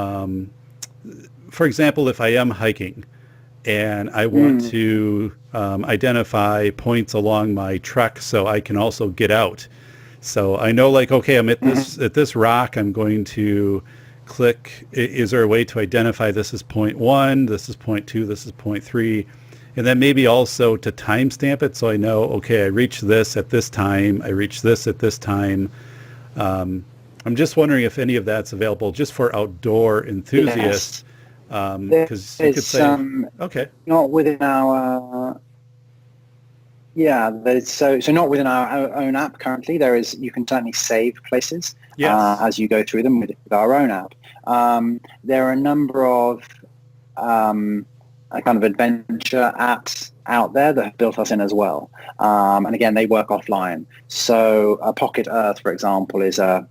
for example, if I am hiking and I want to identify points along my trek so I can also get out. So I know, like, okay, I'm at this rock, I'm going to click, is there a way to identify this is point 1, this is point 2, this is point 3, and then maybe also to timestamp it so I know, okay, I reached this at this time, I reached this at this time. I'm just wondering if any of that's available just for outdoor enthusiasts. Because you could say, okay, not within our Yeah, so not within our own app currently. You can certainly save places Yes. as you go through them with our own app. There are a number of kind of adventure apps out there that have built us in as well. And again, they work offline. So Pocket Earth, for example, is a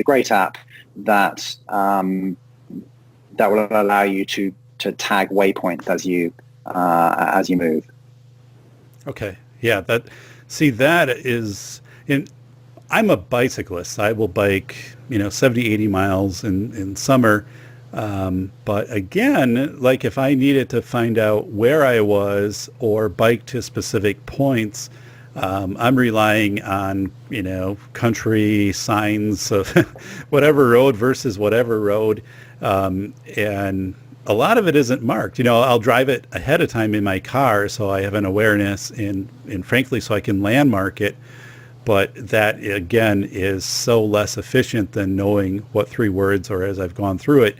great app that that will allow you to tag waypoints as you move. Okay. Yeah. That is I'm a bicyclist. I will bike, 70, 80 miles in summer. But again, like if I needed to find out where I was or bike to specific points, I'm relying on, country signs of whatever road versus whatever road. And a lot of it isn't marked. I'll drive it ahead of time in my car so I have an awareness and frankly, so I can landmark it. But that, again, is so less efficient than knowing what 3 words, or as I've gone through it,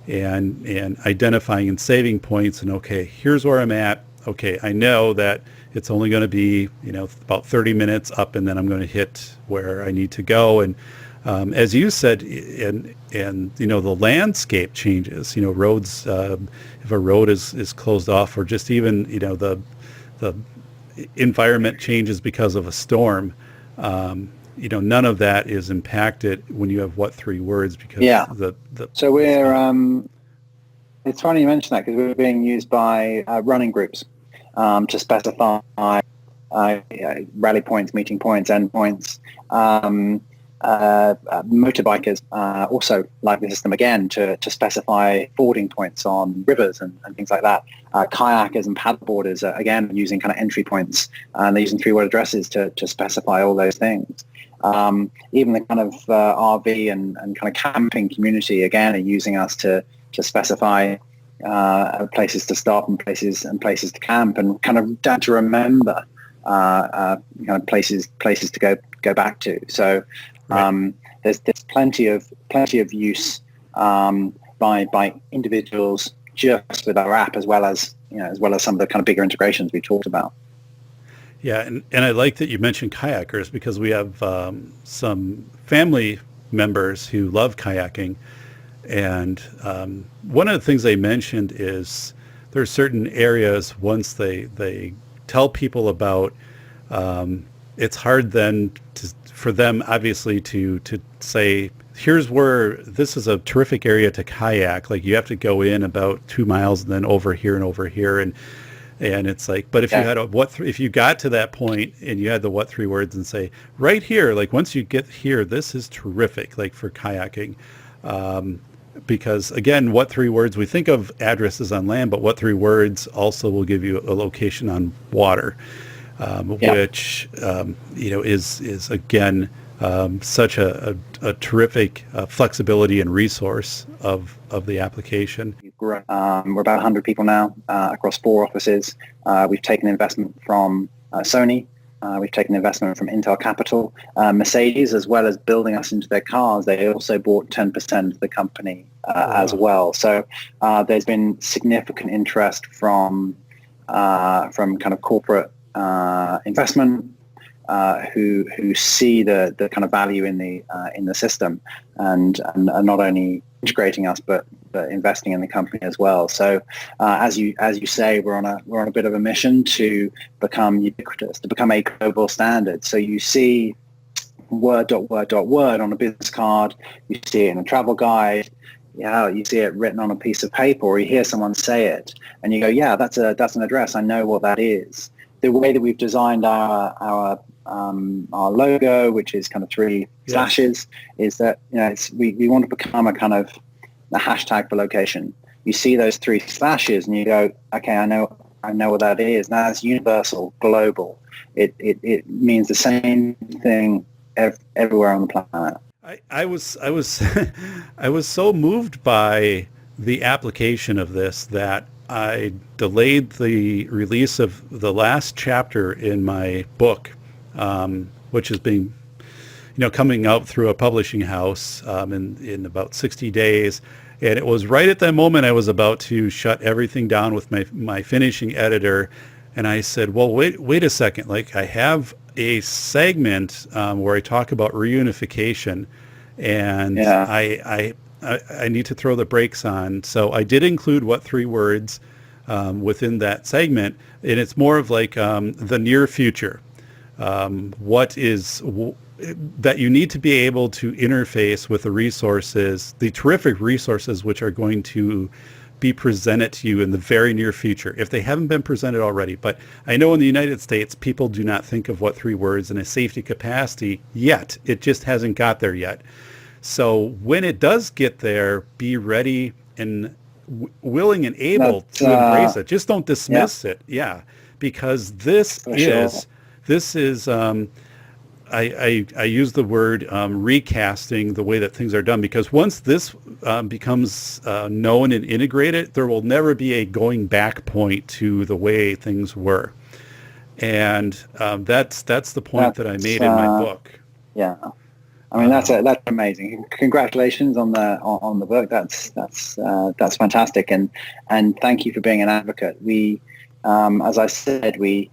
and identifying and saving points. And, okay, here's where I'm at. Okay, I know that it's only going to be, about 30 minutes up, and then I'm going to hit where I need to go. And as you said, and the landscape changes. Roads, if a road is closed off, or just even, the environment changes because of a storm. None of that is impacted when you have what 3 words, because so we're it's funny you mention that, because we're being used by running groups to specify rally points, meeting points, end points. Motorbikers also like the system again to specify fording points on rivers and things like that. Kayakers and paddleboarders are again using kind of entry points, and they're using 3-word addresses to specify all those things. Even the kind of RV and kind of camping community again are using us to specify places to stop and places to camp, and kind of down to remember places to go back to. So there's plenty of use by individuals just with our app, as well as some of the kind of bigger integrations we talked about. Yeah, and I like that you mentioned kayakers, because we have some family members who love kayaking, and one of the things they mentioned is there are certain areas, once they tell people about, it's hard then for them obviously to say, here's where this is a terrific area to kayak. Like you have to go in about 2 miles and then over here and over here, and it's like, but if you had if you got to that point and you had the what 3 words and say right here, like once you get here, this is terrific, like for kayaking. Because again, what 3 words, we think of addresses on land, but what 3 words also will give you a location on water, which is again such a terrific flexibility and resource of the application. We're about 100 people now across 4 offices. We've taken investment from Sony. We've taken investment from Intel Capital. Mercedes, as well as building us into their cars, they also bought 10% of the company as well. So there's been significant interest from kind of corporate investment who see the kind of value in the system, and are not only integrating us but investing in the company as well. So as you say, we're on a bit of a mission to become ubiquitous, to become a global standard. So you see word on a business card, you see it in a travel guide, you see it written on a piece of paper, or you hear someone say it and you go, yeah, that's an address, I know what that is. The way that we've designed our logo, which is kind of 3 slashes, is that we want to become a kind of a hashtag for location. You see those 3 slashes and you go, okay, I know what that is. Now it's universal, global. It means the same thing everywhere on the planet. I was I was so moved by the application of this that I delayed the release of the last chapter in my book, which is being, coming out through a publishing house in about 60 days. And it was right at that moment I was about to shut everything down with my finishing editor. And I said, well, wait a second. Like, I have a segment where I talk about reunification, and Yeah. I need to throw the brakes on. So I did include what three words within that segment, and it's more of like the near future. That you need to be able to interface with the resources, the terrific resources which are going to be presented to you in the very near future, if they haven't been presented already. But I know in the United States, people do not think of what three words in a safety capacity yet. It just hasn't got there yet. So when it does get there, be ready and willing and able to embrace it. Just don't dismiss it. Yeah, because this is I use the word recasting the way that things are done, because once this becomes known and integrated, there will never be a going back point to the way things were. And that's the point that I made in my book. Yeah. I mean, that's amazing. Congratulations on the book. That's fantastic. And thank you for being an advocate. We, as I said, we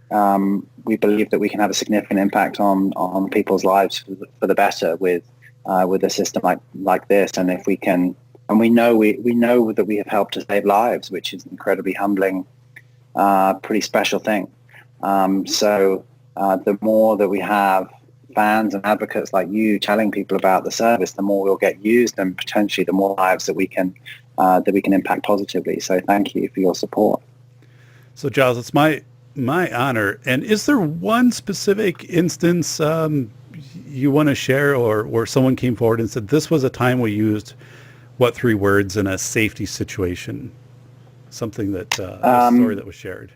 believe that we can have a significant impact on people's lives for the better with a system like this. And if we can, and we know that we have helped to save lives, which is an incredibly humbling, pretty special thing. So the more that we have fans and advocates like you telling people about the service, the more we'll get used, and potentially the more lives that we can impact positively. So thank you for your support. So Giles, it's my honor. And is there one specific instance you want to share, or where someone came forward and said, this was a time we used what three words in a safety situation? Something that, a story that was shared.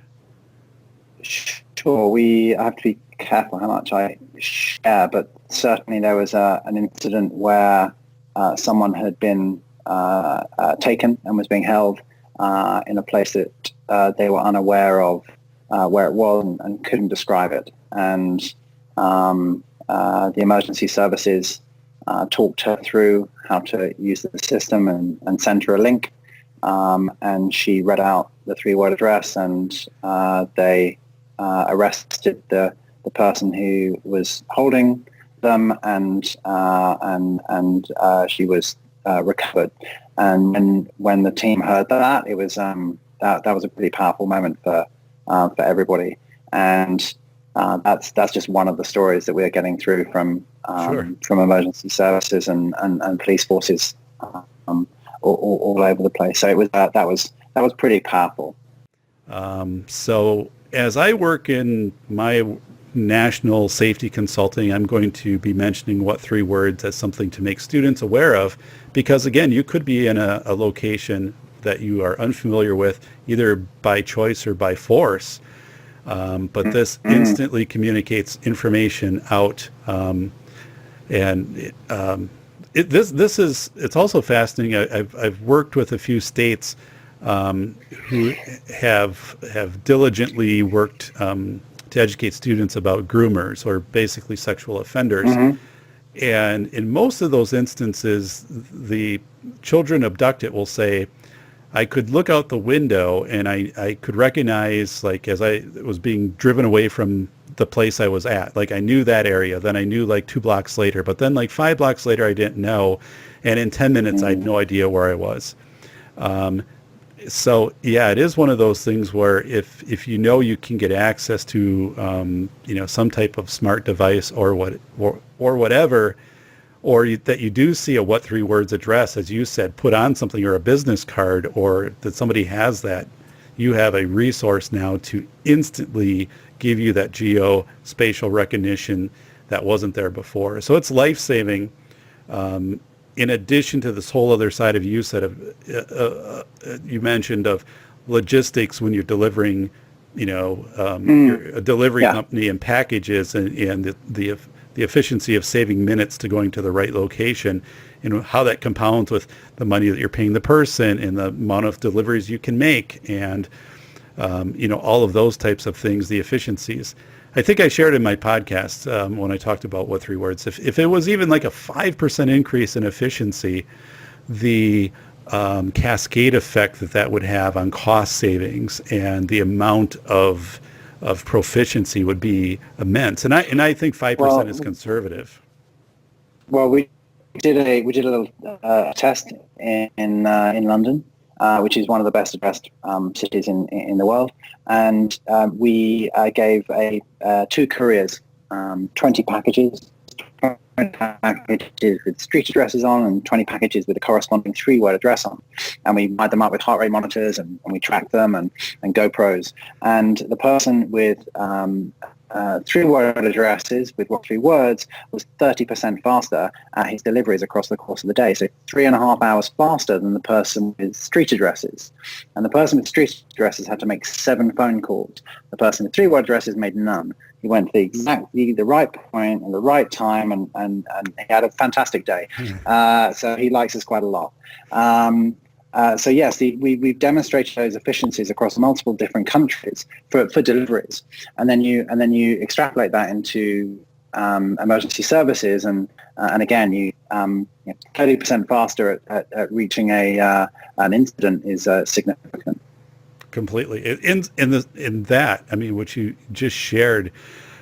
Sure. I have to be careful how much I share, but certainly there was an incident where someone had been taken and was being held in a place that they were unaware of where it was, and couldn't describe it. And the emergency services talked her through how to use the system and sent her a link. And she read out the three-word address, and they arrested the person who was holding them, and she was recovered. And when the team heard that, it was that was a pretty powerful moment for everybody. And that's just one of the stories that we're getting through from emergency services and police forces all over the place. So it was that was pretty powerful. So as I work in my national safety consulting, I'm going to be mentioning what three words as something to make students aware of, because again, you could be in a location that you are unfamiliar with, either by choice or by force. But this instantly communicates information out. It's also fascinating. I've worked with a few states who have diligently worked to educate students about groomers, or basically sexual offenders. And in most of those instances, the children abducted will say, I could look out the window and I could recognize, like, as I was being driven away from the place I was at, like I knew that area, then I knew like 2 blocks later, but then like 5 blocks later I didn't know, and in 10 minutes I had no idea where I was. So yeah, it is one of those things where if you know you can get access to some type of smart device or whatever, or that you do see a what three words address, as you said, put on something, or a business card, or that somebody has that, you have a resource now to instantly give you that geospatial recognition that wasn't there before. So it's life-saving. In addition to this whole other side of use that you mentioned of logistics when you're delivering, you're a delivery company and packages, and the efficiency of saving minutes to going to the right location, and how that compounds with the money that you're paying the person and the amount of deliveries you can make, and all of those types of things, the efficiencies. I think I shared in my podcast when I talked about what three words, if it was even like a 5% increase in efficiency, the cascade effect that would have on cost savings, and the amount of proficiency would be immense. And I think 5% is conservative. Well, we did a little test in London, which is one of the best addressed cities in the world, and we gave 2 couriers 20 packages. 20 packages with street addresses on and 20 packages with a corresponding 3-word address on. And we wired them up with heart rate monitors and we tracked them and GoPros. And the person with 3-word addresses with 3 words was 30% faster at his deliveries across the course of the day. So 3.5 hours faster than the person with street addresses. And the person with street addresses had to make 7 phone calls. The person with 3-word addresses made none. He went to the right point at the right time, and he had a fantastic day. So he likes us quite a lot. So yes, we've demonstrated those efficiencies across multiple different countries for deliveries, and then you extrapolate that into emergency services, and again, you 30% faster at reaching an incident is significant. Completely. In that, I mean, what you just shared,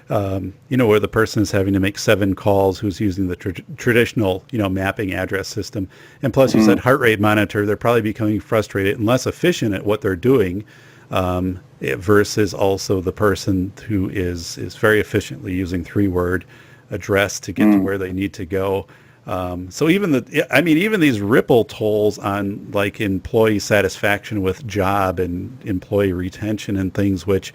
where the person is having to make 7 calls, who's using the traditional, mapping address system. And plus you said heart rate monitor, they're probably becoming frustrated and less efficient at what they're doing, versus also the person who is very efficiently using 3-word address to get to where they need to go. So even these ripple tolls on like employee satisfaction with job and employee retention and things which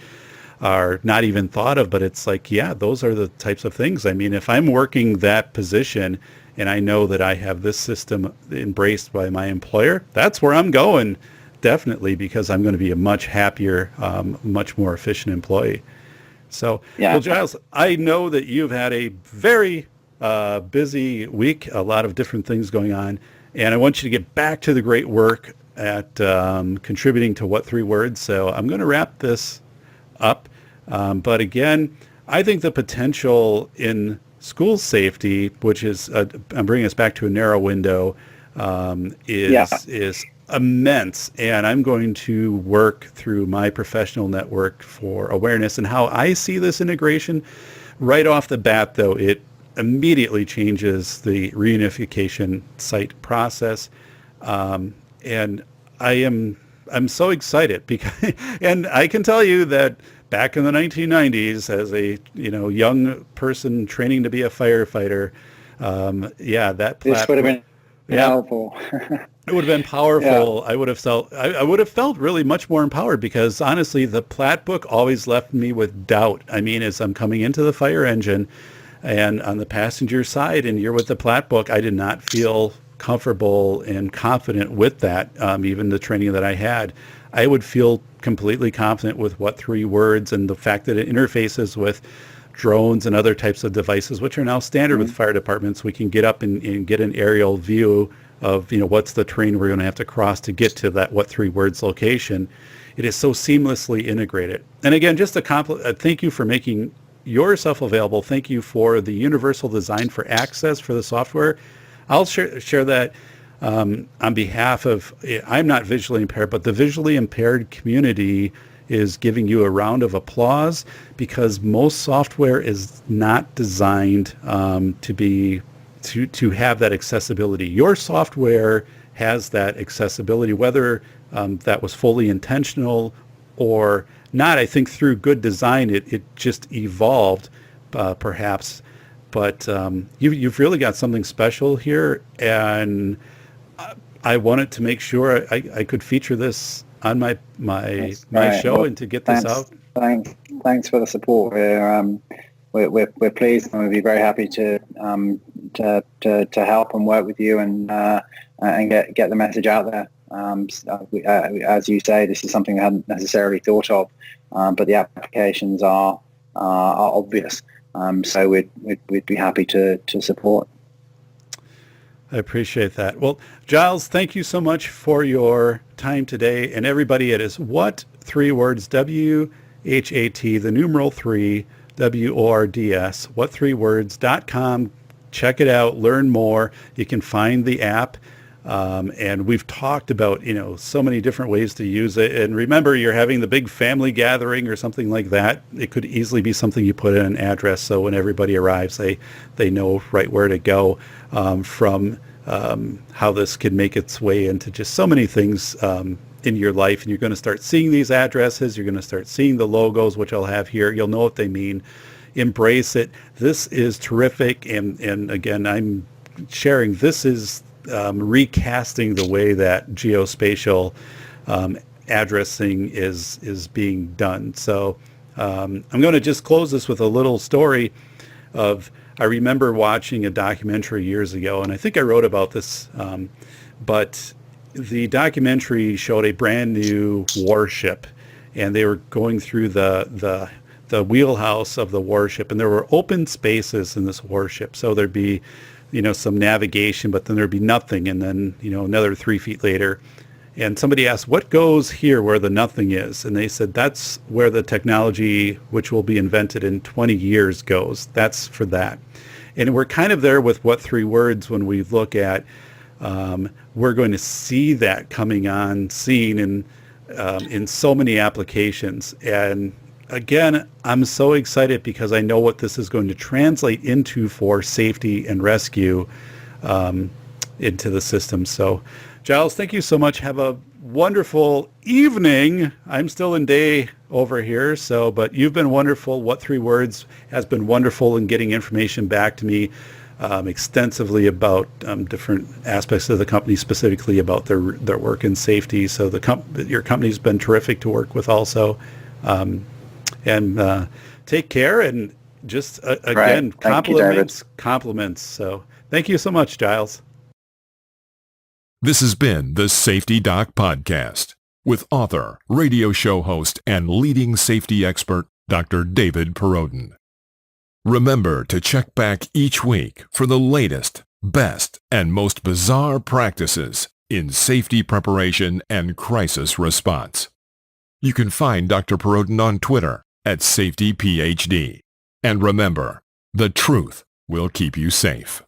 are not even thought of, but it's like, yeah, those are the types of things. I mean, if I'm working that position and I know that I have this system embraced by my employer, that's where I'm going, definitely, because I'm going to be a much happier, much more efficient employee. So, yeah. Well, Giles, I know that you've had a very busy week, a lot of different things going on, and I want you to get back to the great work at contributing to What 3 Words. So I'm going to wrap this up. But again, I think the potential in school safety, which is, I'm bringing us back to a narrow window, is immense. And I'm going to work through my professional network for awareness. And how I see this integration right off the bat, though, it immediately changes the reunification site process. And I'm so excited because, and I can tell you that back in the 1990s, as a young person training to be a firefighter, that this would have been powerful. It would have been powerful. Yeah. I would have felt really much more empowered, because honestly, the Platt book always left me with doubt. I mean, as I'm coming into the fire engine and on the passenger side, and you're with the Platt book, I did not feel comfortable and confident with that. Even the training that I had, I would feel completely confident with What 3 Words and the fact that it interfaces with drones and other types of devices, which are now standard with fire departments. We can get up and get an aerial view of, what's the terrain we're going to have to cross to get to that What 3 Words location. It is so seamlessly integrated. And again, just thank you for making yourself available. Thank you for the universal design for access for the software. I'll share that on behalf of, I'm not visually impaired, but the visually impaired community is giving you a round of applause, because most software is not designed to have that accessibility. Your software has that accessibility, whether that was fully intentional or not. I think through good design, it just evolved, perhaps. But you've really got something special here, and I wanted to make sure I could feature this on my show, well, and to get this out. Thanks for the support. We're pleased, and we'd be very happy to help and work with you and get the message out there. As you say, this is something I hadn't necessarily thought of, but the applications are obvious. So we'd be happy to support. I appreciate that. Well, Giles, thank you so much for your time today. And everybody, it is What 3 Words, WHAT, the numeral 3, WORDS, what3words.com. Check it out. Learn more. You can find the app And we've talked about, so many different ways to use it. And remember, you're having the big family gathering or something like that. It could easily be something you put in an address, so when everybody arrives, they know right where to go, from how this could make its way into just so many things in your life. And you're going to start seeing these addresses. You're going to start seeing the logos, which I'll have here. You'll know what they mean. Embrace it. This is terrific. And again, I'm sharing, this is recasting the way that geospatial addressing is being done. So I'm going to just close this with a little story of, I remember watching a documentary years ago, and I think I wrote about this, but the documentary showed a brand new warship, and they were going through the wheelhouse of the warship, and there were open spaces in this warship. So there'd be, some navigation, but then there'd be nothing, and then, another 3 feet later. And somebody asked, what goes here where the nothing is? And they said, that's where the technology, which will be invented in 20 years, goes. That's for that. And we're kind of there with what 3 words when we look at, we're going to see that coming on scene in so many applications. And again, I'm so excited because I know what this is going to translate into for safety and rescue into the system. So, Giles, thank you so much. Have a wonderful evening. I'm still in day over here, but you've been wonderful. What 3 words has been wonderful in getting information back to me extensively about different aspects of the company, specifically about their work in safety. So your company's been terrific to work with also. And take care, and just again, compliments. So thank you so much, Giles. This has been the Safety Doc Podcast with author, radio show host, and leading safety expert, Dr. David Perrodin. Remember to check back each week for the latest, best, and most bizarre practices in safety preparation and crisis response. You can find Dr. Perrodin on Twitter @SafetyPhD. And remember, the truth will keep you safe.